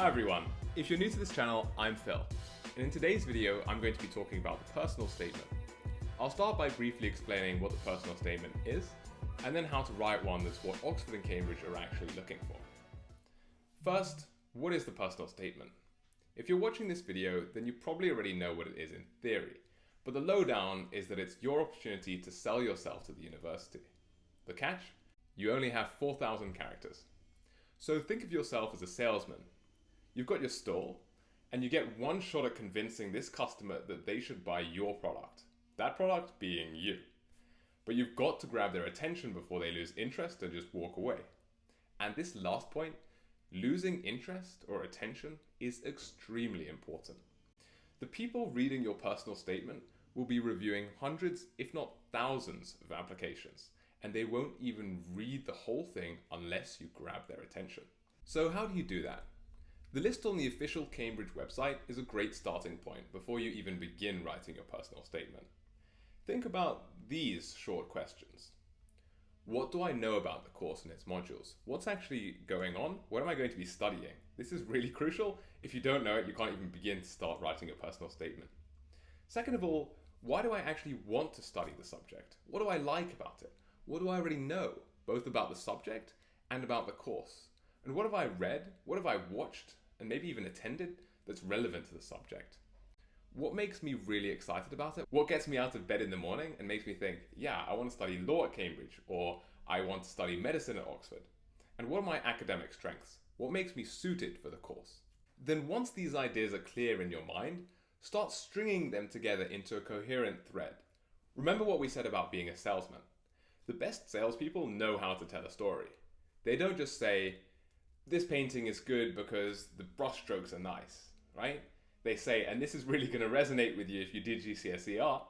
Hi everyone, if you're new to this channel, I'm Phil, and in today's video I'm going to be talking about the personal statement. I'll start by briefly explaining what the personal statement is, and then how to write one that's what Oxford and Cambridge are actually looking for. First, what is the personal statement? If you're watching this video, then you probably already know what it is in theory, but the lowdown is that it's your opportunity to sell yourself to the university. The catch? You only have 4,000 characters. So think of yourself as a salesman. You've got your stall, and you get one shot at convincing this customer that they should buy your product. That product being you. But you've got to grab their attention before they lose interest and just walk away. And this last point, losing interest or attention, is extremely important. The people reading your personal statement will be reviewing hundreds, if not thousands, of applications, and they won't even read the whole thing unless you grab their attention. So how do you do that? The list on the official Cambridge website is a great starting point before you even begin writing your personal statement. Think about these short questions. What do I know about the course and its modules? What's actually going on? What am I going to be studying? This is really crucial. If you don't know it, you can't even begin to start writing your personal statement. Second of all, why do I actually want to study the subject? What do I like about it? What do I already know, both about the subject and about the course? And what have I read? What have I watched? And maybe even attended that's relevant to the subject? What makes me really excited about it? What gets me out of bed in the morning and makes me think, yeah, I want to study law at Cambridge, or I want to study medicine at Oxford? And what are my academic strengths? What makes me suited for the course? Then once these ideas are clear in your mind, start stringing them together into a coherent thread. Remember what we said about being a salesman. The best salespeople know how to tell a story. They don't just say, this painting is good because the brushstrokes are nice, right? They say, and this is really going to resonate with you if you did GCSE art,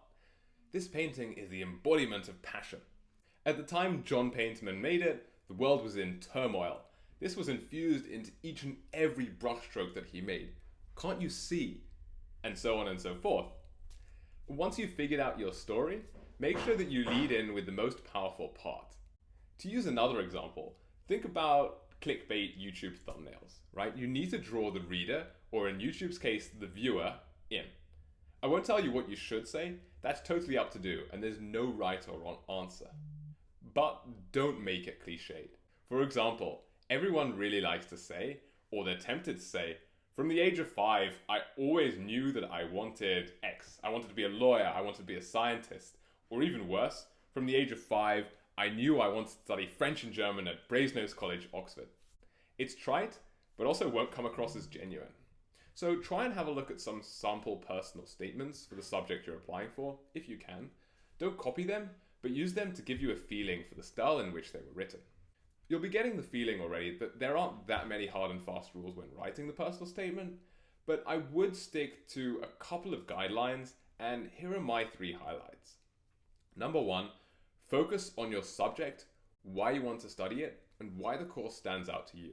this painting is the embodiment of passion. At the time John Painterman made it, the world was in turmoil. This was infused into each and every brushstroke that he made. Can't you see? And so on and so forth. Once you've figured out your story, make sure that you lead in with the most powerful part. To use another example, think about clickbait YouTube thumbnails, right? You need to draw the reader, or in YouTube's case, the viewer, in. I won't tell you what you should say, that's totally up to you, and there's no right or wrong answer. But don't make it cliched. For example, everyone really likes to say, or they're tempted to say, from the age of 5, I always knew that I wanted X. I wanted to be a lawyer, I wanted to be a scientist. Or even worse, from the age of 5, I knew I wanted to study French and German at Brasenose College, Oxford. It's trite, but also won't come across as genuine. So try and have a look at some sample personal statements for the subject you're applying for, if you can. Don't copy them, but use them to give you a feeling for the style in which they were written. You'll be getting the feeling already that there aren't that many hard and fast rules when writing the personal statement, but I would stick to a couple of guidelines, and here are my 3 highlights. Number 1, focus on your subject, why you want to study it, and why the course stands out to you.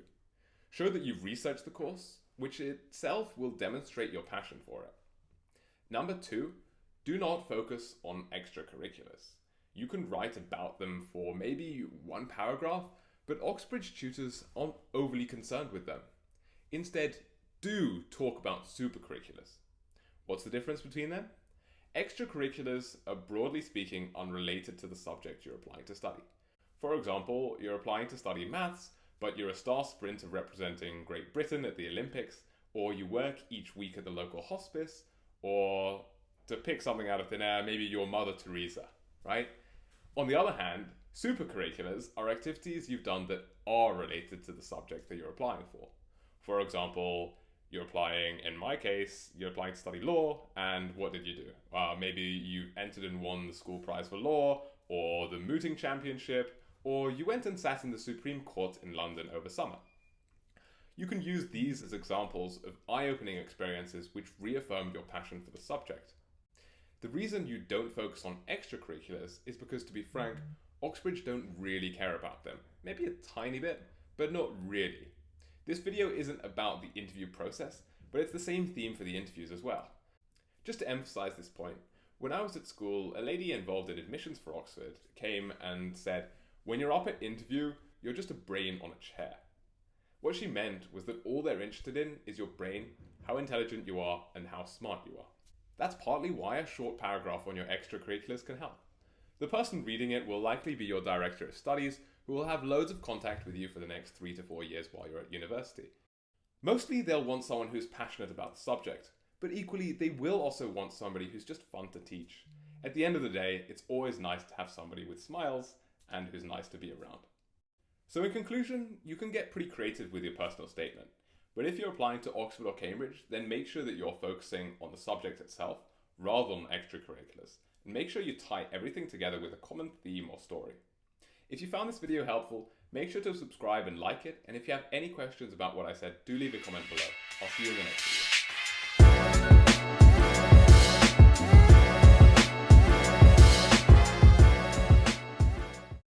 Show that you've researched the course, which itself will demonstrate your passion for it. Number 2, do not focus on extracurriculars. You can write about them for maybe 1 paragraph, but Oxbridge tutors aren't overly concerned with them. Instead, do talk about supercurriculars. What's the difference between them? Extracurriculars are, broadly speaking, unrelated to the subject you're applying to study. For example, you're applying to study maths, but you're a star sprinter representing Great Britain at the Olympics, or you work each week at the local hospice, or to pick something out of thin air, maybe you're Mother Teresa, right? On the other hand, supercurriculars are activities you've done that are related to the subject that you're applying for. For example, you're applying, in my case, you're applying to study law, and what did you do? Maybe you entered and won the school prize for law, or the mooting championship, or you went and sat in the Supreme Court in London over summer. You can use these as examples of eye-opening experiences which reaffirmed your passion for the subject. The reason you don't focus on extracurriculars is because, to be frank, Oxbridge don't really care about them. Maybe a tiny bit, but not really. This video isn't about the interview process, but it's the same theme for the interviews as well. Just to emphasize this point, when I was at school, a lady involved in admissions for Oxford came and said, when you're up at interview, you're just a brain on a chair. What she meant was that all they're interested in is your brain, how intelligent you are, and how smart you are. That's partly why a short paragraph on your extracurriculars can help. The person reading it will likely be your director of studies, who will have loads of contact with you for the next 3 to 4 years while you're at university. Mostly they'll want someone who's passionate about the subject, but equally they will also want somebody who's just fun to teach. At the end of the day, it's always nice to have somebody with smiles and who's nice to be around. So in conclusion, you can get pretty creative with your personal statement, but if you're applying to Oxford or Cambridge, then make sure that you're focusing on the subject itself rather than extracurriculars, and make sure you tie everything together with a common theme or story. If you found this video helpful, make sure to subscribe and like it, and if you have any questions about what I said, do leave a comment below. I'll see you in the next video.